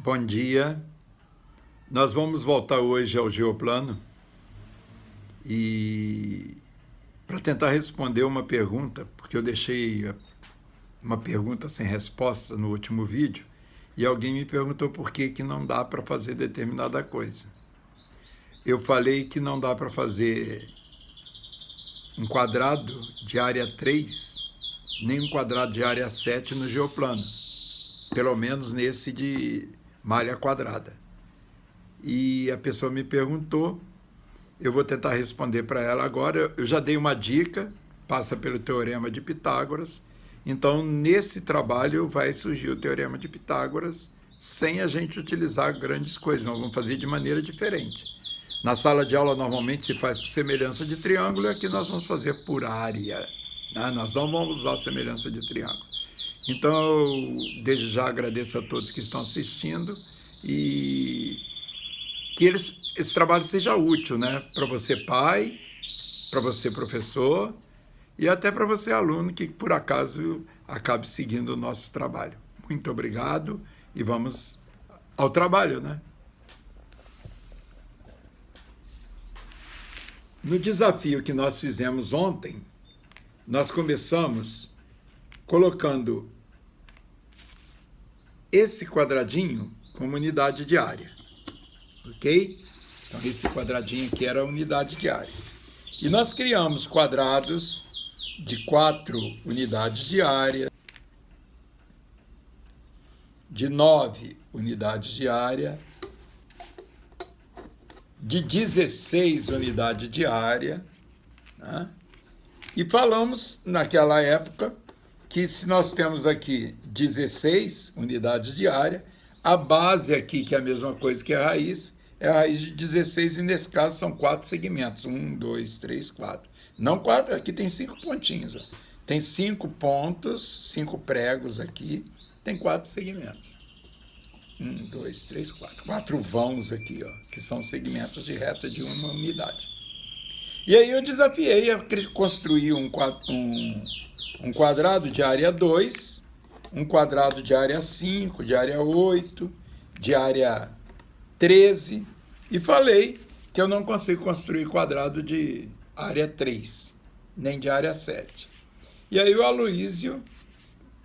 Bom dia. Nós vamos voltar hoje ao geoplano e para tentar responder uma pergunta, porque eu deixei uma pergunta sem resposta no último vídeo e alguém me perguntou por que não dá para fazer determinada coisa. Eu falei que não dá para fazer um quadrado de área 3, nem um quadrado de área 7 no geoplano, pelo menos nesse de malha quadrada. E a pessoa me perguntou, eu vou tentar responder para ela agora. Eu já dei uma dica, passa pelo Teorema de Pitágoras. Então, nesse trabalho vai surgir o Teorema de Pitágoras sem a gente utilizar grandes coisas, nós vamos fazer de maneira diferente. Na sala de aula, normalmente, se faz por semelhança de triângulo, e aqui nós vamos fazer por área. Nós não vamos usar semelhança de triângulo. Então, eu desde já agradeço a todos que estão assistindo e que esse trabalho seja útil, né? Para você pai, para você professor e até para você aluno que por acaso acabe seguindo o nosso trabalho. Muito obrigado e vamos ao trabalho, né? No desafio que nós fizemos ontem, nós começamos colocando esse quadradinho como unidade de área. Ok? Então, esse quadradinho aqui era a unidade de área. E nós criamos quadrados de 4 unidades de área, de 9 unidades de área, de 16 unidades de área, né? E falamos, naquela época, que se nós temos aqui 16 unidades de área, a base aqui, que é a mesma coisa que a raiz, é a raiz de 16, e nesse caso são 4 segmentos. 1, 2, 3, 4. Não 4, aqui tem 5 pontinhos. Ó. Tem 5 pontos, 5 pregos aqui, tem 4 segmentos. 1, 2, 3, 4. 4 vãos aqui, ó, que são segmentos de reta de uma unidade. E aí eu desafiei a construir um quadrado de área 2, um quadrado de área 5, de área 8, de área 13, e falei que eu não consigo construir quadrado de área 3, nem de área 7. E aí o Aloísio,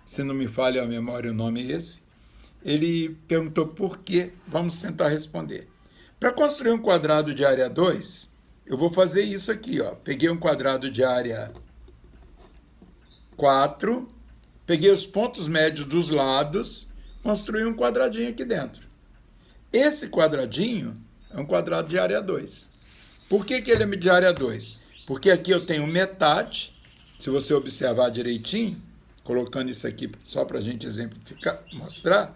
se não me falha a memória o nome é esse, ele perguntou por quê, vamos tentar responder. Para construir um quadrado de área 2, eu vou fazer isso aqui, ó. Peguei um quadrado de área 4, peguei os pontos médios dos lados, construí um quadradinho aqui dentro. Esse quadradinho é um quadrado de área 2. Por que ele é de área 2? Porque aqui eu tenho metade, se você observar direitinho, colocando isso aqui só para a gente exemplificar, mostrar,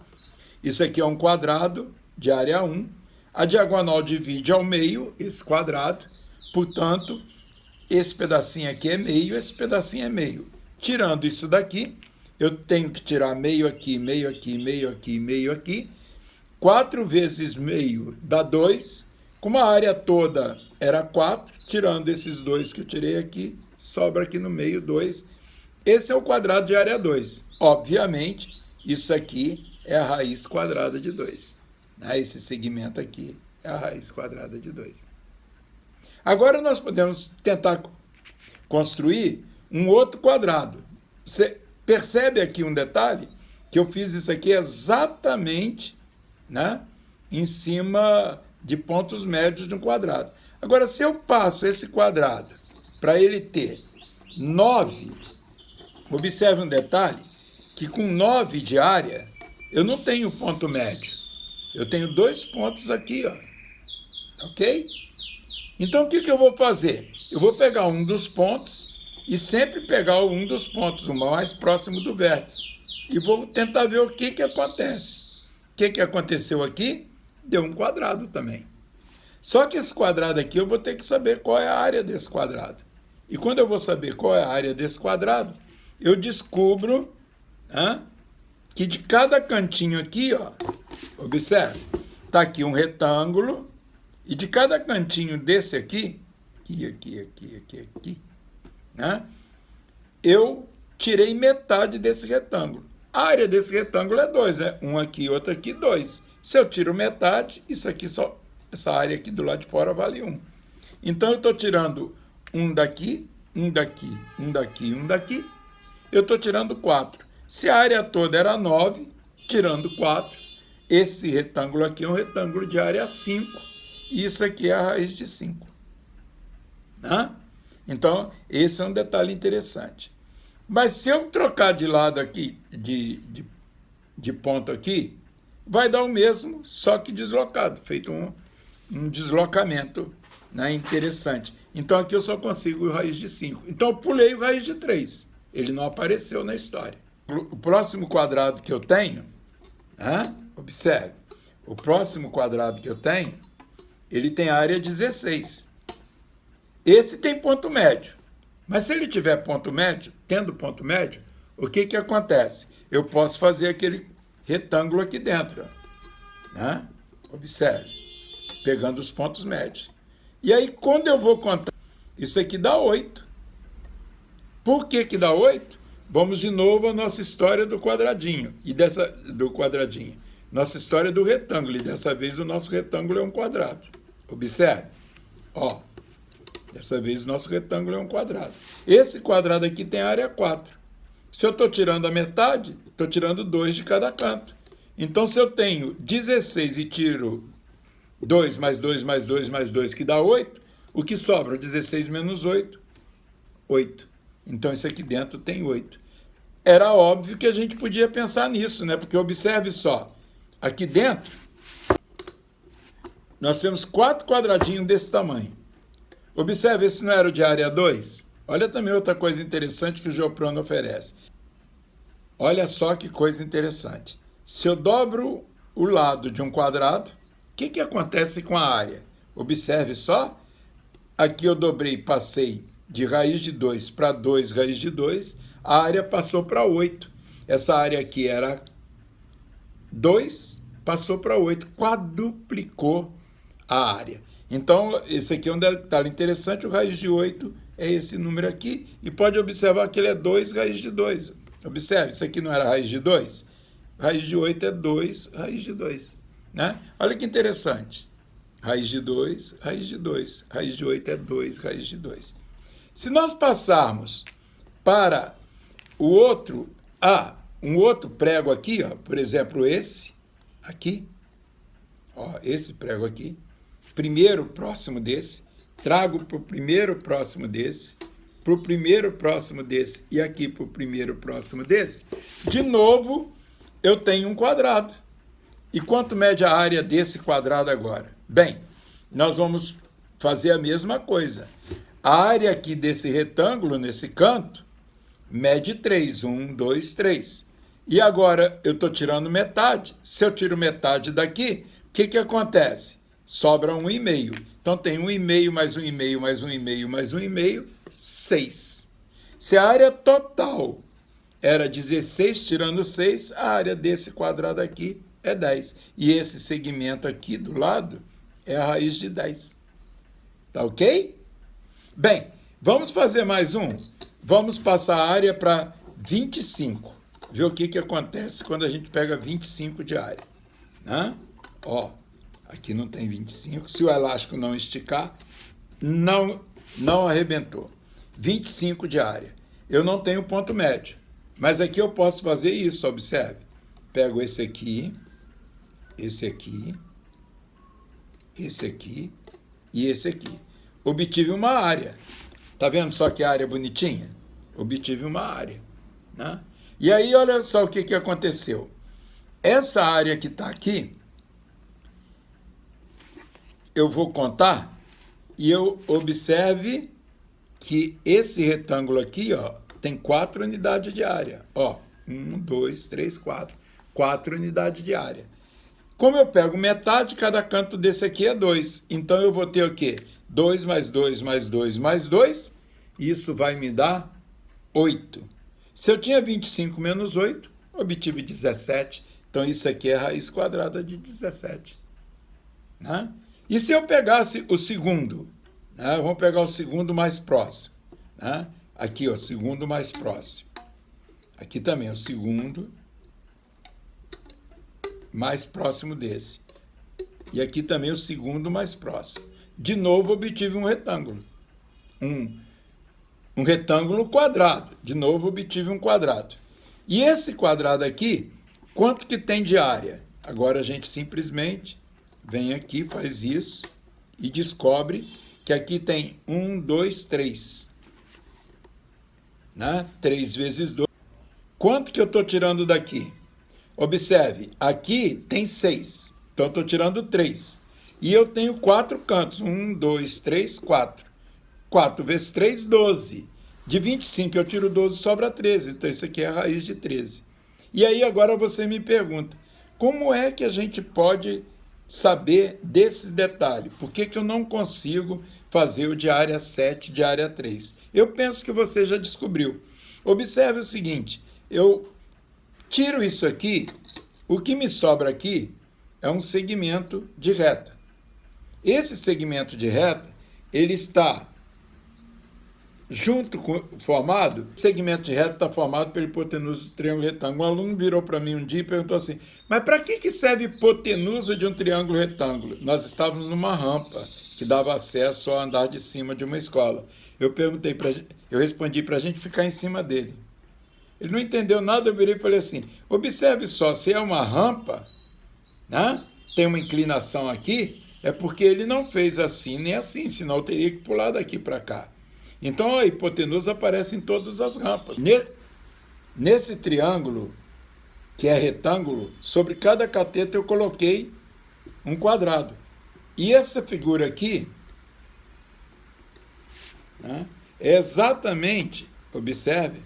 isso aqui é um quadrado de área 1, a diagonal divide ao meio esse quadrado, portanto, esse pedacinho aqui é meio, esse pedacinho é meio. Tirando isso daqui, eu tenho que tirar meio aqui, meio aqui, meio aqui, meio aqui. 4 vezes meio dá 2. Como a área toda era 4, tirando esses 2 que eu tirei aqui, sobra aqui no meio 2. Esse é o quadrado de área 2. Obviamente, isso aqui é a raiz quadrada de 2. Esse segmento aqui é a raiz quadrada de 2. Agora nós podemos tentar construir um outro quadrado. Você percebe aqui um detalhe? Que eu fiz isso aqui exatamente, né, em cima de pontos médios de um quadrado. Agora, se eu passo esse quadrado para ele ter 9, observe um detalhe, que com 9 de área, eu não tenho ponto médio. Eu tenho 2 pontos aqui, ó. Ok? Então, o que eu vou fazer? Eu vou pegar um dos pontos e sempre pegar um dos pontos, o mais próximo do vértice. E vou tentar ver o que acontece. O que aconteceu aqui? Deu um quadrado também. Só que esse quadrado aqui eu vou ter que saber qual é a área desse quadrado. E quando eu vou saber qual é a área desse quadrado, eu descubro que de cada cantinho aqui, ó, observe, está aqui um retângulo, e de cada cantinho desse aqui, aqui, né, eu tirei metade desse retângulo. A área desse retângulo é 2, né? Um aqui, outro aqui, 2. Se eu tiro metade, isso aqui só, essa área aqui do lado de fora vale 1. Então, eu estou tirando um daqui, um daqui, um daqui, um daqui. Eu estou tirando 4. Se a área toda era 9, tirando 4, esse retângulo aqui é um retângulo de área 5, e isso aqui é a raiz de 5. Né? Então, esse é um detalhe interessante. Mas se eu trocar de lado aqui, de ponto aqui, vai dar o mesmo, só que deslocado, feito um deslocamento, né, interessante. Então, aqui eu só consigo o raiz de 5. Então, eu pulei o raiz de 3. Ele não apareceu na história. O próximo quadrado que eu tenho, né, observe, o próximo quadrado que eu tenho, ele tem área 16. Esse tem ponto médio. Mas se ele tiver ponto médio, tendo ponto médio, o que que acontece? Eu posso fazer aquele retângulo aqui dentro, né? Observe, pegando os pontos médios. E aí, quando eu vou contar, isso aqui dá 8. Por que que dá 8? Vamos de novo à nossa história do quadradinho. Nossa história do retângulo. E dessa vez o nosso retângulo é um quadrado. Observe. Ó, dessa vez o nosso retângulo é um quadrado. Esse quadrado aqui tem área 4. Se eu estou tirando a metade, estou tirando 2 de cada canto. Então, se eu tenho 16 e tiro 2 mais 2 mais 2 mais 2, que dá 8, o que sobra? 16 menos 8, 8. Então, isso aqui dentro tem 8. Era óbvio que a gente podia pensar nisso, né? Porque observe só, aqui dentro, nós temos 4 quadradinhos desse tamanho. Observe, esse não era o de área 2? Olha também outra coisa interessante que o Geoprano oferece. Olha só que coisa interessante. Se eu dobro o lado de um quadrado, o que que acontece com a área? Observe só, aqui eu dobrei, passei de raiz de 2 para 2 raiz de 2, a área passou para 8. Essa área aqui era 2, passou para 8, quadruplicou a área. Então, esse aqui é um detalhe interessante, o raiz de 8 é esse número aqui, e pode observar que ele é 2 raiz de 2. Observe, isso aqui não era raiz de 2? Raiz de 8 é 2 raiz de 2. Né? Olha que interessante. Raiz de 2, raiz de 2. Raiz de 8 é 2 raiz de 2. Se nós passarmos para o outro, um outro prego aqui, ó, por exemplo, esse aqui, ó, esse prego aqui, primeiro próximo desse, trago para o primeiro próximo desse, para o primeiro próximo desse e aqui para o primeiro próximo desse, de novo eu tenho um quadrado. E quanto mede a área desse quadrado agora? Bem, nós vamos fazer a mesma coisa. A área aqui desse retângulo, nesse canto, mede 3. 1, 2, 3. E agora eu estou tirando metade. Se eu tiro metade daqui, o que que acontece? Sobra 1,5. Então tem 1,5 mais 1,5 mais 1,5 mais 1,5, 6. Se a área total era 16, tirando 6, a área desse quadrado aqui é 10. E esse segmento aqui do lado é a raiz de 10. Tá ok? Bem, vamos fazer mais um. Vamos passar a área para 25. Ver o que que acontece quando a gente pega 25 de área. Né? Ó, aqui não tem 25. Se o elástico não esticar, não arrebentou. 25 de área. Eu não tenho ponto médio. Mas aqui eu posso fazer isso, observe. Pego esse aqui, esse aqui, esse aqui e esse aqui. Obtive uma área. Tá vendo só que área bonitinha? Obtive uma área. Né? E aí, olha só o que que aconteceu. Essa área que está aqui, eu vou contar e eu observe que esse retângulo aqui, ó, tem 4 unidades de área. Ó, 1, 2, 3, 4. 4 unidades de área. Como eu pego metade, cada canto desse aqui é 2. Então, eu vou ter o quê? 2 mais 2 mais 2 mais 2. Isso vai me dar 8. Se eu tinha 25 menos 8, obtive 17. Então, isso aqui é a raiz quadrada de 17. Né? E se eu pegasse o segundo? Né? Vamos pegar o segundo mais próximo. Né? Aqui, ó, segundo mais próximo. Aqui também, o segundo mais próximo desse. E aqui também o segundo mais próximo. De novo, obtive um retângulo. Um retângulo quadrado. De novo, obtive um quadrado. E esse quadrado aqui, quanto que tem de área? Agora a gente simplesmente vem aqui, faz isso e descobre que aqui tem 1, 2, 3. Né? 3 vezes 2. Quanto que eu estou tirando daqui? Observe, aqui tem 6. Então, eu estou tirando 3. E eu tenho 4 cantos. 1, 2, 3, 4. 4 vezes 3, 12. De 25 eu tiro 12, sobra 13. Então, isso aqui é a raiz de 13. E aí, agora você me pergunta, como é que a gente pode saber desses detalhes? Por que eu não consigo fazer o de área 7, de área 3? Eu penso que você já descobriu. Observe o seguinte, eu tiro isso aqui, o que me sobra aqui é um segmento de reta. Esse segmento de reta, ele está junto com formado, o segmento de reta está formado pela hipotenusa do triângulo retângulo. Um aluno virou para mim um dia e perguntou assim, mas para que serve hipotenusa de um triângulo retângulo? Nós estávamos numa rampa que dava acesso ao andar de cima de uma escola. Eu respondi para a gente ficar em cima dele. Ele não entendeu nada, eu virei e falei assim, observe só, se é uma rampa, né, tem uma inclinação aqui, é porque ele não fez assim nem assim, senão eu teria que pular daqui para cá. Então a hipotenusa aparece em todas as rampas. Nesse triângulo, que é retângulo, sobre cada cateto eu coloquei um quadrado. E essa figura aqui, né, é exatamente, observe,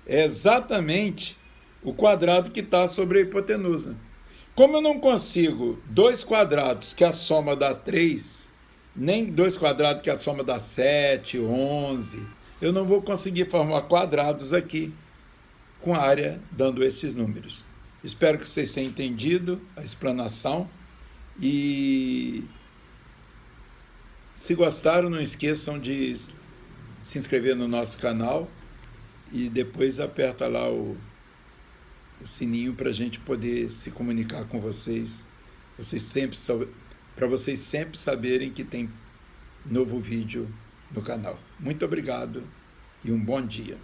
é exatamente o quadrado que está sobre a hipotenusa. Como eu não consigo 2 quadrados que a soma dá 3, nem 2 quadrados que a soma dá 7, 11, eu não vou conseguir formar quadrados aqui com a área dando esses números. Espero que vocês tenham entendido a explanação e se gostaram, não esqueçam de se inscrever no nosso canal e depois aperta lá o sininho para a gente poder se comunicar com vocês, para vocês sempre saberem que tem novo vídeo no canal. Muito obrigado e um bom dia.